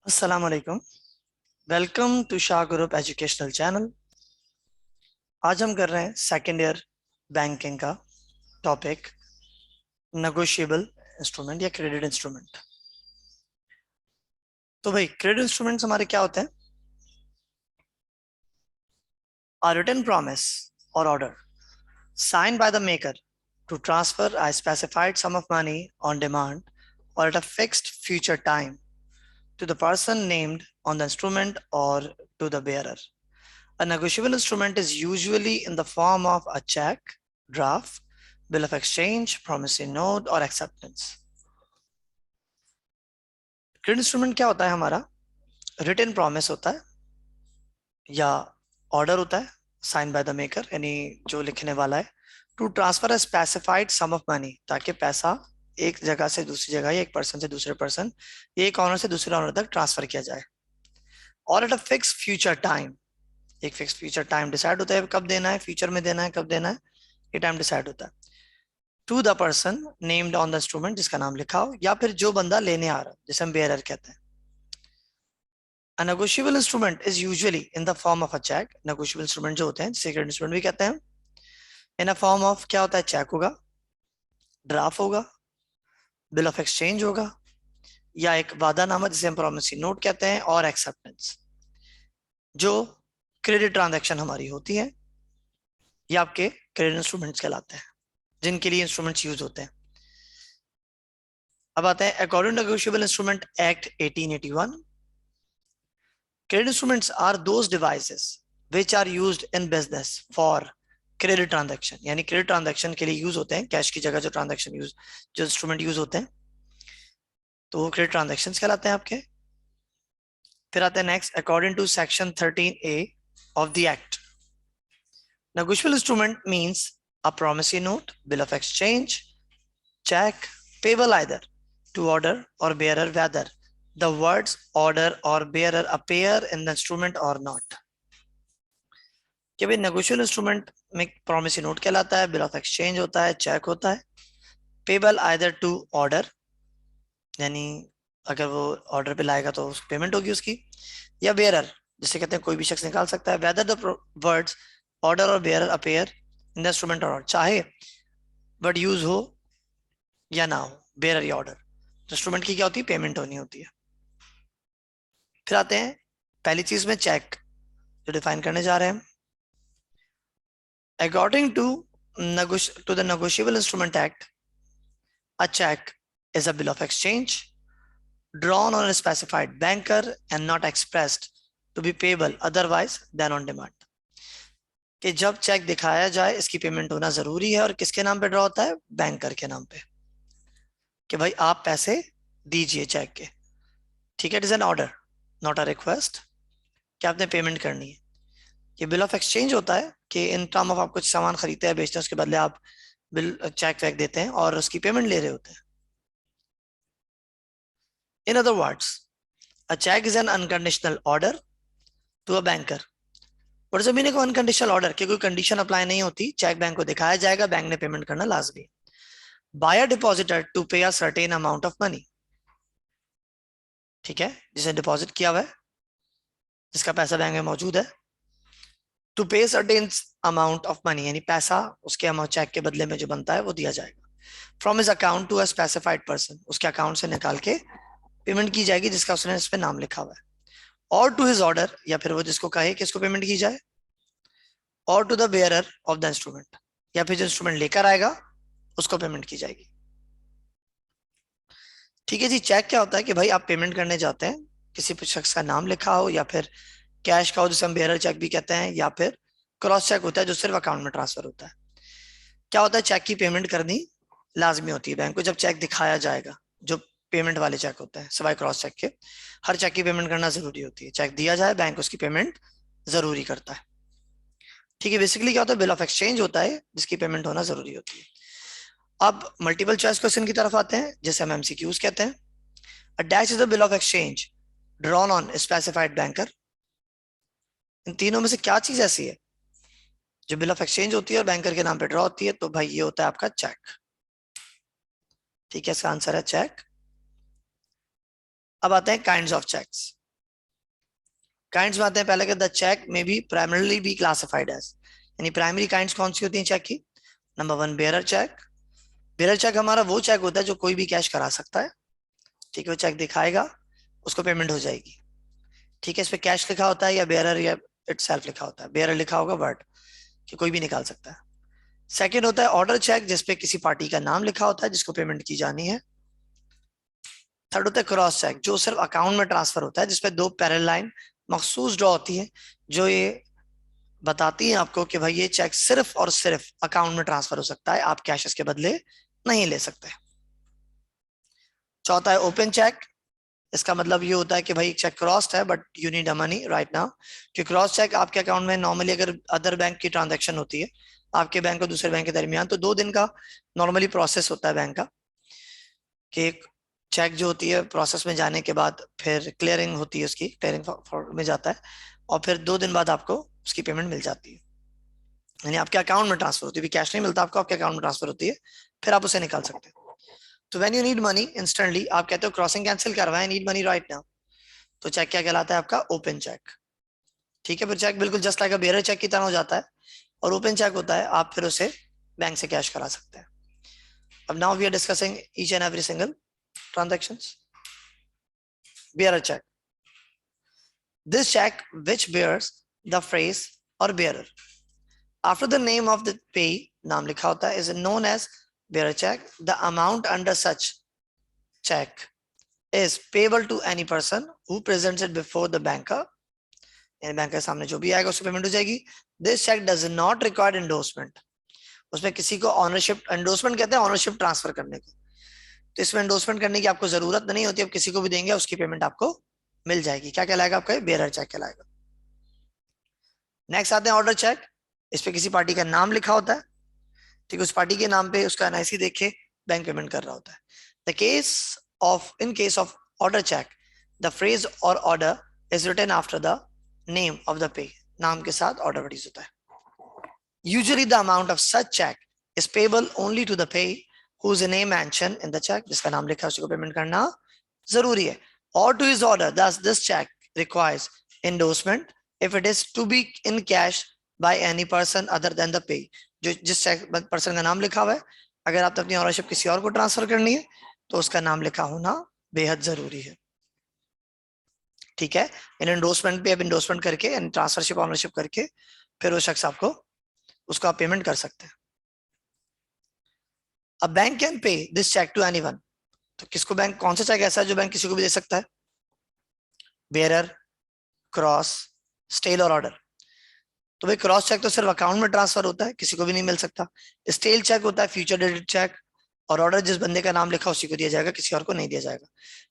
अस्सलाम वालेकुम। Welcome to Shah group educational channel. आज हम कर रहे हैं सेकेंड ईयर बैंकिंग का टॉपिक, नेगोशिएबल इंस्ट्रूमेंट या क्रेडिट इंस्ट्रूमेंट। तो भाई क्रेडिट इंस्ट्रूमेंट्स हमारे क्या होते हैं? A written promise or order signed by the maker to transfer a specified sum of money on demand or at a fixed future time to the person named on the instrument or to the bearer. A negotiable instrument is usually in the form of a check, draft, bill of exchange, promissory note और acceptance. Credit instrument क्या होता है हमारा? Written promise होता है या order होता है साइन बाय द मेकर, यानी जो लिखने वाला है, to transfer a specified sum of money, ताकि पैसा एक जगह से दूसरी जगह या एक पर्सन से दूसरे पर्सन या एक ऑनर से दूसरे ऑनर तक ट्रांसफर किया जाए। और at a fix future time, एक फिक्स फ्यूचर टाइम डिसाइड होता है कब देना है, फ्यूचर में देना है, कब देना है, ये टाइम डिसाइड होता है। To the person named on the instrument, जिसका नाम लिखा हो, या फिर जो बंदा लेने आ रहा है, जिसे हम बेयरर कहते हैं। A negotiable instrument is usually in the form of a check. Negotiable instrument जो होते हैं, जिसे क्रेडिट इंस्ट्रूमेंट भी कहते हैं, इन अ फॉर्म ऑफ क्या होता है? चेक होगा, ड्राफ्ट होगा, बिल ऑफ एक्सचेंज होगा, या एक वादानामा जिसे हम प्रोमिसरी नोट कहते हैं, और एक्सेप्टेंस। जो क्रेडिट ट्रांजैक्शन हमारी होती है, ये आपके क्रेडिट इंस्ट्रूमेंट्स कहलाते हैं, जिनके लिए इंस्ट्रूमेंट्स यूज होते हैं। अब आते हैं according negotiable instrument act 1881, credit instruments are those devices which are used in business for credit transaction, यानी क्रेडिट ट्रांजैक्शन के लिए यूज होते हैं, कैश की जगह जो ट्रांजैक्शन यूज, जो इंस्ट्रूमेंट यूज होते हैं, तो वो क्रेडिट ट्रांजैक्शन कहलाते हैं आपके। फिर आते हैं next, according to section 13A of the act, negotiable instrument means a promissory note, bill of exchange, check, payable either to order or bearer, whether the words order or bearer appear in the instrument or not। कि भाई negotiable instrument में promissory note कहलाता है, bill of exchange होता है, check होता है, payable either to order, यानी अगर वो ऑर्डर पे लाएगा तो पेमेंट होगी उसकी, या बेयरर, जिसे कहते हैं कोई भी शख्स निकाल सकता है, वेदर द वर्ड्स ऑर्डर और bearer appear in the instrument और, चाहे वर्ड यूज हो या ना हो, बेयरर या ऑर्डर, इंस्ट्रूमेंट की क्या होती है? पेमेंट होनी होती है। फिर आते हैं पहली चीज में चेक, जो डिफाइन करने जा रहे हैं। According to the negotiable instrument act, a check is a bill of exchange drawn on a specified banker and not expressed to be payable otherwise than on demand। कि जब चेक दिखाया जाए, इसकी पेमेंट होना जरूरी है, और किसके नाम पे ड्रॉ होता है? बैंकर के नाम पे, कि भाई आप पैसे दीजिए चेक के। ठीक है, it is an order not a request, कि आपने पेमेंट करनी है। ये बिल ऑफ एक्सचेंज होता है कि इन टर्म ऑफ आप कुछ सामान खरीदते हैं, बेचते हैं, उसके बदले आप बिल चेक वैक देते हैं और उसकी पेमेंट ले रहे होते हैं। In other words, a cheque is an unconditional order to a banker. और जब मीनिंग अनकंडीशनल ऑर्डर, की कोई कंडीशन अप्लाई नहीं होती, चेक बैंक को दिखाया जाएगा, बैंक ने पेमेंट करना लाजमी है। बाय अ डिपॉजिटर टू पे a certain amount of money, ठीक है, जिसे डिपॉजिट किया हुआ है, जिसका पैसा बैंक में मौजूद है, टू पे सर्टेन अमाउंट ऑफ मनी, यानी पैसा उसके अमाउंट चेक के बदले में जो बनता है वो दिया जाएगा। From his account to a specified person, उसके अकाउंट से निकाल के पेमेंट की जाएगी जिसका उसने इस पे नाम लिखा हुआ है। और टू हिज ऑर्डर, या फिर वो जिसको कहे कि इसको पेमेंट की जाए, और to the bearer of the instrument, या फिर जो इंस्ट्रूमेंट लेकर आएगा उसको पेमेंट की जाएगी। ठीक है जी। चेक क्या होता है कि भाई आप पेमेंट करने जाते हैं, किसी शख्स का नाम लिखा हो, या फिर कैश का हो जिसे हम बेयरर चेक भी कहते हैं, या फिर क्रॉस चेक होता है जो सिर्फ अकाउंट में ट्रांसफर होता है। क्या होता है? चेक की पेमेंट करनी लाजमी होती है बैंक को, जब चेक दिखाया जाएगा, जो पेमेंट वाले चेक होते हैं, सिवाय क्रॉस चेक के, हर चेक की पेमेंट करना जरूरी होती है। चेक दिया जाए, बैंक उसकी पेमेंट जरूरी करता है। ठीक है, बेसिकली क्या होता है? बिल ऑफ एक्सचेंज होता है जिसकी पेमेंट होना जरूरी होती है। अब मल्टीपल चॉइस क्वेश्चन की तरफ आते हैं, जैसे हम एमसीक्यूज कहते हैं। A dash is the bill of exchange drawn on specified banker. इन तीनों में से क्या चीज ऐसी है जो बिल ऑफ एक्सचेंज होती है और बैंकर के नाम पे ड्रॉ होती है? तो भाई ये होता है आपका चेक। ठीक है, इसका आंसर है चेक। अब आते हैं काइंड्स ऑफ चेक्स। काइंड्स में आते हैं पहले के द चेक में be primarily be classified as, यानी प्राइमरी काइंड्स कौन सी होती हैं चेक की? Number one, bearer cheque. Bearer cheque हमारा वो चेक होता है जो कोई भी कैश करा सकता है, ठीक है, वो चेक दिखाएगा, उसको पेमेंट हो जाएगी, ठीक है। इस पे कैश लिखा होता है या बेयरर या इटसेल्फ लिखा होता है, बेयरर लिखा होगा बट कि कोई भी निकाल सकता है। सेकंड होता है ऑर्डर चेक, जिसपे किसी पार्टी का नाम लिखा होता है जिसको पेमेंट की जानी है। थर्ड होता है क्रॉस चेक, जो सिर्फ अकाउंट में ट्रांसफर होता है, जिसपे दो पैरेलल लाइन मखसूस ड्रॉ होती है, जो ये बताती है आपको कि भाई ये चेक सिर्फ और सिर्फ अकाउंट में ट्रांसफर हो सकता है, आप कैश इसके बदले नहीं ले सकते। चौथा है ओपन चेक। इसका मतलब ये होता है कि भाई चेक क्रॉस्ड है but you need a money right now, कि क्रॉस चेक आपके अकाउंट में नॉर्मली अगर अदर बैंक की ट्रांजैक्शन होती है, आपके बैंक और दूसरे बैंक के दरमियान, तो 2 दिन का नॉर्मली प्रोसेस होता है बैंक का, कि एक चेक जो होती है प्रोसेस में जाने के बाद फिर क्लियरिंग होती है, उसकी क्लियरिंग में जाता है, और फिर 2 दिन बाद आपको उसकी पेमेंट मिल जाती है, यानी आपके अकाउंट में ट्रांसफर होती है, कैश नहीं मिलता आपको, आपके अकाउंट में ट्रांसफर होती है, फिर आप उसे निकाल सकते हैं। तो when you need money instantly, आप कहते हो क्रॉसिंग कैंसिल करवाएं, नीड मनी राइट नाउ, तो चेक क्या कहलाता है आपका? ओपन चेक, ठीक है। फिर चेक बिल्कुल just like a bearer cheque की तरह हो जाता है, और ओपन चेक होता है आप फिर उसे बैंक से कैश करा सकते हैं। अब now we are discussing each and every single transactions. Bearer cheque, this check which bears the phrase or bearer after the name of the payee, नाम लिखा होता है, is known as bearer check. The amount under such check is payable to any person who presents it before the banker, यानी bank के सामने जो भी आएगा उसको पेमेंट हो जाएगी। This check does not require endorsement. उसमें किसी को ऑनरशिप, एंडोर्समेंट कहते हैं ऑनरशिप ट्रांसफर करने को, तो इसमें एंडोर्समेंट करने की आपको जरूरत नहीं होती, अब किसी को भी देंगे उसकी पेमेंट आपको मिल जाएगी। क्या कहलाएगा आपका? बेयरर चेक कहलाएगा। नेक्स्ट आते हैं ऑर्डर चेक। इस पे किसी पार्टी का नाम लिखा होता है, ठीक है, उस पार्टी के नाम पे उसका एनआईसी देखे बैंक पेमेंट कर रहा होता है। The case of in case of order cheque, the phrase or order is written after the name of the payee, नाम के साथ ऑर्डर वर्डीज होता है। Usually the amount of such cheque is payable only to the payee whose name mentioned in the check, जिसका नाम लिखा है उसी को पेमेंट करना जरूरी है। और to his order, thus this check requires endorsement if it is to be in cash by any person other than the pay, जो जिस पर्सन का नाम लिखा हुआ है, अगर आप अपनी ऑनरशिप किसी और को ट्रांसफर करनी है तो उसका नाम लिखा होना बेहद जरूरी है, ठीक है। इन एंडोर्समेंट पे आप एंडोर्समेंट करके, ट्रांसफरशिप ऑनरशिप करके फिर वो शख्स आपको उसका आप पेमेंट कर सकते हैं। अब bank can pay this cheque to anyone, तो किसको बैंक, कौन सा चेक ऐसा है जो बैंक किसी को भी दे सकता है? बेयरर, क्रॉस, स्टेल और ऑर्डर। तो भाई क्रॉस चेक तो सिर्फ अकाउंट में ट्रांसफर होता है, किसी को भी नहीं मिल सकता। स्टेल चेक होता है फ्यूचर डेटेड चेक, और ऑर्डर जिस बंदे का नाम लिखा उसी को दिया जाएगा, किसी और को नहीं दिया जाएगा।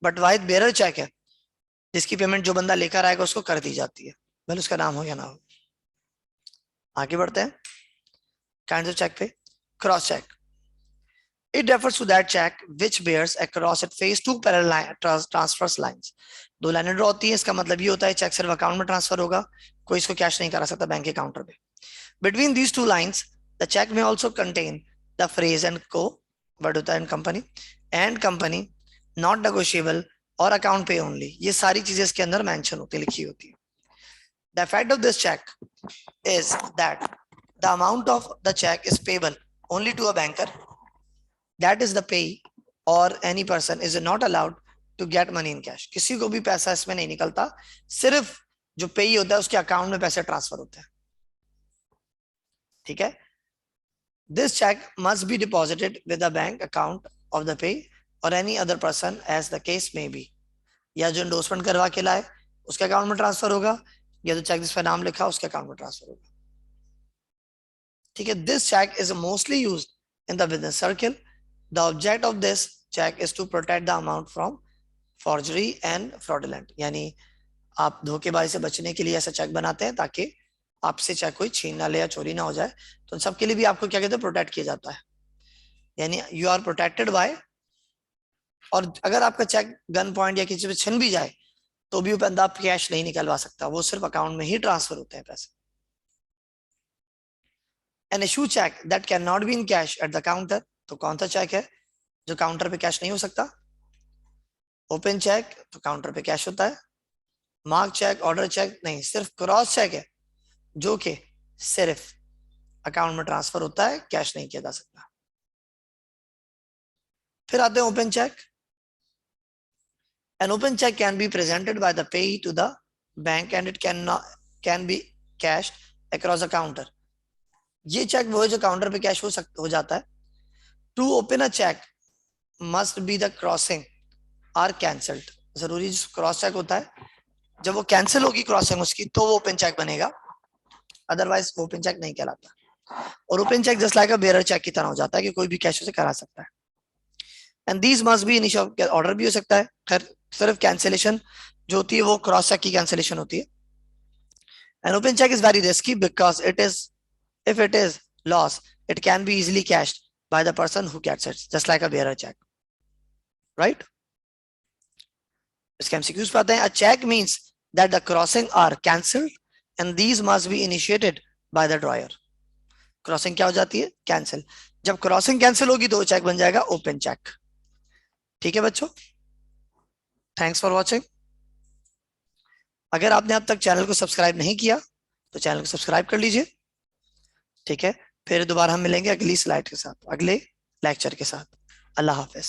बट वाहिद बेयरर चेक है जिसकी पेमेंट जो बंदा लेकर आएगा उसको कर दी जाती है, भले उसका नाम हो या ना हो। आगे बढ़ते हैं काइंड्स ऑफ चेक पे। Cross cheque, it refers to that check which bears across its face two parallel transfers lines. 2 लाइनें ड्रॉ होती है, इसका मतलब ये होता है चेक सिर्फ अकाउंट में ट्रांसफर होगा, कोई इसको कैश नहीं करा सकता बैंक के काउंटर पे। Between these 2 lines, the check may also contain the phrase and co, word होता है company, and company, not negotiable और account pay only, ये सारी चीजें इसके अंदर मेंशन होती, लिखी होती है। The effect of this check is that the amount of the check is payable only to a banker, that is the payee, or any person is not allowed to get money in cash. किसी को भी पैसा इसमें नहीं निकलता, सिर्फ जो पेई होता है उसके अकाउंट में पैसे ट्रांसफर होते हैं, ठीक है। This check must be deposited with the bank account of the pay or any other person as the case may be. या जो एंडोर्समेंट करवा के लाए उसके अकाउंट में ट्रांसफर होगा, या जो चेक जिस पर नाम लिखा उसके अकाउंट में ट्रांसफर होगा, ठीक है। This check is mostly used in the business circle. The object of this check is to protect the amount from forgery and fraudulent, यानी आप धोखेबाजी से बचने के लिए ऐसा चेक बनाते हैं ताकि आपसे चेक कोई छीन ना ले या चोरी ना हो जाए, तो उन सब के लिए भी आपको क्या कहते हैं, प्रोटेक्ट किया जाता है, यानी यू आर प्रोटेक्टेड बाय। और अगर आपका चेक गन पॉइंट या किसी पे छिन भी जाए तो भी वो बंदा आप कैश नहीं निकलवा सकता, वो सिर्फ अकाउंट में ही ट्रांसफर होते हैं पैसे। An issue cheque that can not be in cash at the counter, तो कौन सा चेक है जो काउंटर पे कैश नहीं हो सकता? ओपन चेक तो काउंटर पे कैश होता है, मार्क चेक, ऑर्डर चेक नहीं, सिर्फ क्रॉस चेक है जो कि सिर्फ अकाउंट में ट्रांसफर होता है, कैश नहीं किया जा सकता। फिर आते हैं open cheque. An open check can be presented by the payee to the bank and it can be cashed across the counter. ये चेक वो है जो काउंटर पे कैश हो जाता है। To open a cheque must be the crossing are cancelled. जरूरी क्रॉस चेक होता है, जब वो कैंसिल होगी क्रॉसिंग उसकी तो वो ओपन चेक बनेगा, अदरवाइज ओपन चेक नहीं कहलाता। और open cheque just like a bearer cheque की तरह हो जाता है कि कोई भी कैश उसे करा सकता है। And these must be initial, order भी हो सकता है, खैर सिर्फ कैंसिलेशन जो होती है वो क्रॉस चेक की कैंसिलेशन होती है। And open cheque is very risky because it is, if it is loss, it can be easily cashed by the person who gets it, just like a bearer check, right? इसके MCQs पे आते हैं। A check means that the crossing are cancelled and these must be initiated by the drawer. Crossing क्या हो जाती है? Cancel. जब crossing cancel होगी तो चेक बन जाएगा ओपन चेक। ठीक है बच्चों, थैंक्स फॉर वॉचिंग। अगर आपने अब तक चैनल को सब्सक्राइब नहीं किया तो चैनल को सब्सक्राइब कर लीजिए। ठीक है, फिर दोबारा हम मिलेंगे अगली स्लाइड के साथ, अगले लेक्चर के साथ। अल्लाह हाफिज।